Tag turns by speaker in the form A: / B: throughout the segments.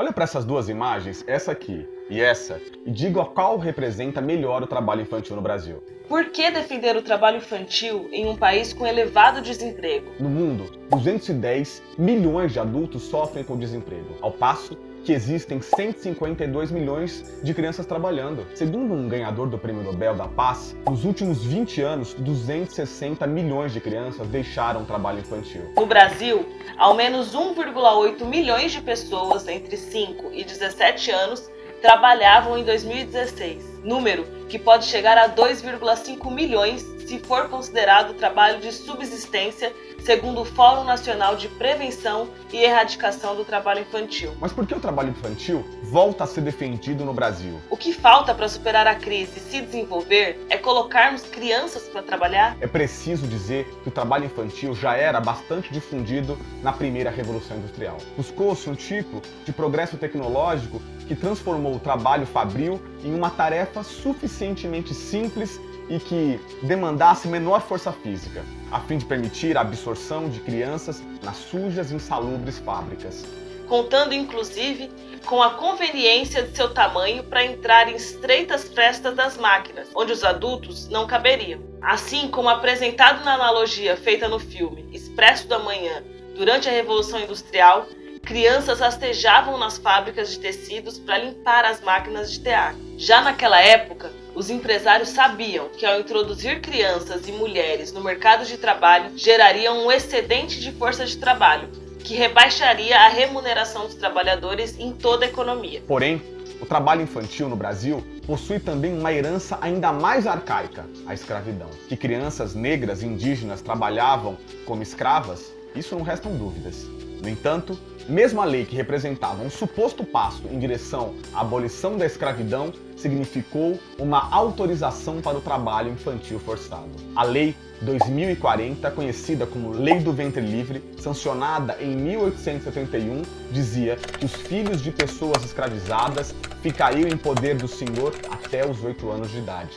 A: Olha para essas duas imagens, essa aqui e essa, e diga qual representa melhor o trabalho infantil no Brasil.
B: Por que defender o trabalho infantil em um país com elevado desemprego?
A: No mundo, 210 milhões de adultos sofrem com desemprego, ao passo que existem 152 milhões de crianças trabalhando. Segundo um ganhador do Prêmio Nobel da Paz, nos últimos 20 anos, 260 milhões de crianças deixaram o trabalho infantil.
B: No Brasil, ao menos 1,8 milhões de pessoas entre 5 e 17 anos trabalhavam em 2016, número que pode chegar a 2,5 milhões se for considerado trabalho de subsistência, segundo o Fórum Nacional de Prevenção e Erradicação do Trabalho Infantil.
A: Mas por que o trabalho infantil volta a ser defendido no Brasil?
B: O que falta para superar a crise e se desenvolver é colocarmos crianças para trabalhar?
A: É preciso dizer que o trabalho infantil já era bastante difundido na primeira Revolução Industrial. Buscou-se um tipo de progresso tecnológico que transformou o trabalho fabril em uma tarefa suficientemente simples e que demandasse menor força física, a fim de permitir a absorção de crianças nas sujas e insalubres fábricas.
B: Contando inclusive com a conveniência de seu tamanho para entrar em estreitas frestas das máquinas, onde os adultos não caberiam. Assim como apresentado na analogia feita no filme Expresso da Manhã, durante a Revolução Industrial, crianças rastejavam nas fábricas de tecidos para limpar as máquinas de tear. Já naquela época, os empresários sabiam que ao introduzir crianças e mulheres no mercado de trabalho, gerariam um excedente de força de trabalho, que rebaixaria a remuneração dos trabalhadores em toda a economia.
A: Porém, o trabalho infantil no Brasil possui também uma herança ainda mais arcaica, a escravidão. Que crianças negras e indígenas trabalhavam como escravas, isso não restam dúvidas. No entanto, mesmo a lei que representava um suposto passo em direção à abolição da escravidão significou uma autorização para o trabalho infantil forçado. A Lei 2040, conhecida como Lei do Ventre Livre, sancionada em 1871, dizia que os filhos de pessoas escravizadas ficariam em poder do senhor até os 8 anos de idade.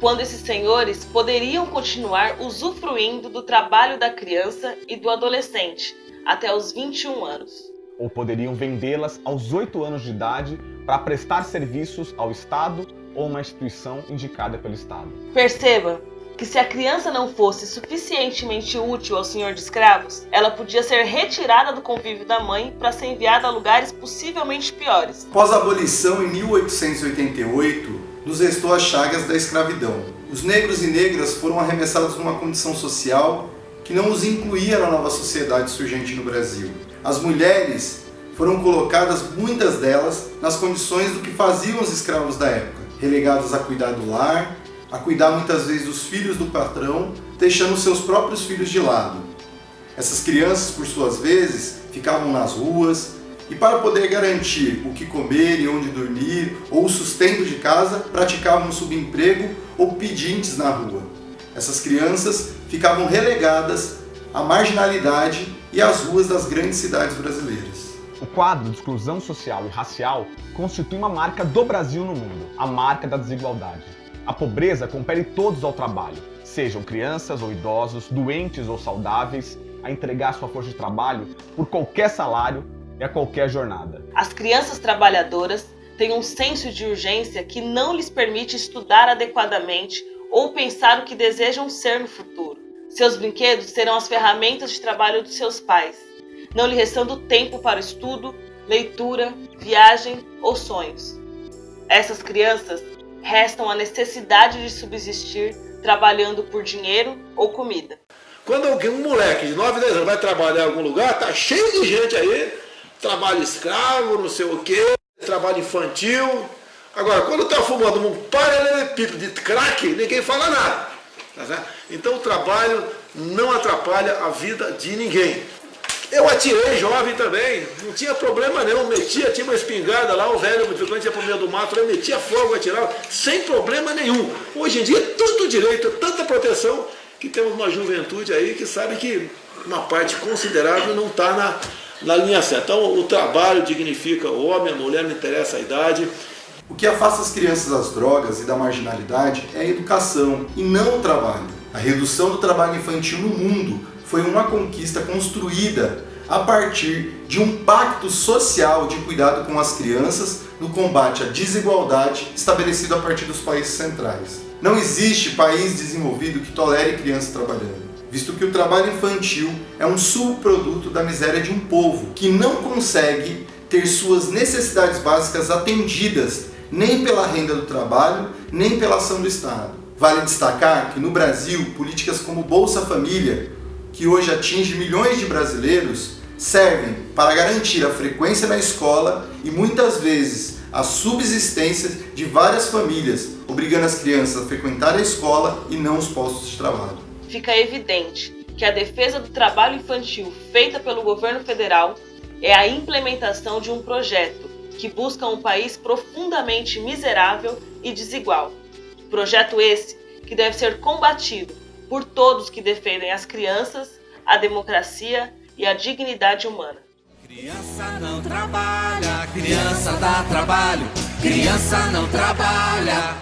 B: Quando esses senhores poderiam continuar usufruindo do trabalho da criança e do adolescente até os 21 anos.
A: Ou poderiam vendê-las aos 8 anos de idade para prestar serviços ao Estado ou uma instituição indicada pelo Estado.
B: Perceba que se a criança não fosse suficientemente útil ao senhor de escravos, ela podia ser retirada do convívio da mãe para ser enviada a lugares possivelmente piores.
C: Após a abolição em 1888, nos restou as chagas da escravidão. Os negros e negras foram arremessados numa condição social que não os incluía na nova sociedade surgente no Brasil. As mulheres foram colocadas, muitas delas, nas condições do que faziam os escravos da época, relegadas a cuidar do lar, a cuidar muitas vezes dos filhos do patrão, deixando seus próprios filhos de lado. Essas crianças, por suas vezes, ficavam nas ruas e, para poder garantir o que comer e onde dormir ou o sustento de casa, praticavam subemprego ou pedintes na rua. Essas crianças ficavam relegadas à marginalidade e às ruas das grandes cidades brasileiras.
A: O quadro de exclusão social e racial constitui uma marca do Brasil no mundo, a marca da desigualdade. A pobreza compele todos ao trabalho, sejam crianças ou idosos, doentes ou saudáveis, a entregar sua força de trabalho por qualquer salário e a qualquer jornada.
B: As crianças trabalhadoras têm um senso de urgência que não lhes permite estudar adequadamente ou pensar o que desejam ser no futuro. Seus brinquedos serão as ferramentas de trabalho dos seus pais, não lhe restando tempo para o estudo, leitura, viagem ou sonhos. Essas crianças restam a necessidade de subsistir trabalhando por dinheiro ou comida.
D: Quando um moleque de 9, 10 anos vai trabalhar em algum lugar, tá cheio de gente aí, trabalho escravo, não sei o quê, trabalho infantil. Agora, quando está fumando um paralelepípedo de crack, ninguém fala nada. Tá certo? Então o trabalho não atrapalha a vida de ninguém. Eu atirei jovem também, não tinha problema nenhum, tinha uma espingarda lá, o velho, quando ia para o meio do mato, eu metia fogo, atirava, sem problema nenhum. Hoje em dia, tanto direito, tanta proteção, que temos uma juventude aí que sabe que uma parte considerável não está na linha certa. Então o trabalho dignifica o homem, a mulher, não interessa a idade.
C: O que afasta as crianças das drogas e da marginalidade é a educação e não o trabalho. A redução do trabalho infantil no mundo foi uma conquista construída a partir de um pacto social de cuidado com as crianças no combate à desigualdade estabelecido a partir dos países centrais. Não existe país desenvolvido que tolere crianças trabalhando, visto que o trabalho infantil é um subproduto da miséria de um povo que não consegue ter suas necessidades básicas atendidas nem pela renda do trabalho, nem pela ação do Estado. Vale destacar que no Brasil, políticas como Bolsa Família, que hoje atinge milhões de brasileiros, servem para garantir a frequência na escola e muitas vezes a subsistência de várias famílias, obrigando as crianças a frequentar a escola e não os postos de trabalho.
B: Fica evidente que a defesa do trabalho infantil feita pelo governo federal é a implementação de um projeto que busca um país profundamente miserável e desigual. Projeto esse que deve ser combatido por todos que defendem as crianças, a democracia e a dignidade humana.
E: Criança não trabalha, criança dá trabalho, criança não trabalha.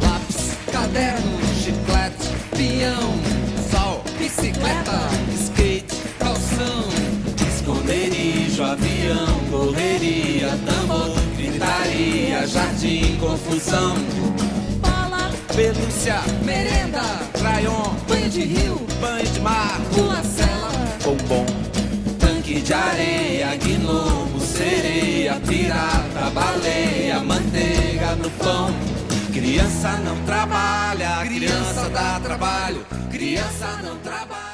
E: Lápis, caderno, chiclete, peão, sol, bicicleta, skate, calção, esconderijo, avião, correria, tambor, gritaria, jardim, confusão. Bola, pelúcia, merenda, crayon, banho de rio, banho de mar, pula-cela, bombom, tanque de areia, gnomo, sereia, pirata, baleia, manteiga no pão. Criança não trabalha, criança dá trabalho, criança não trabalha.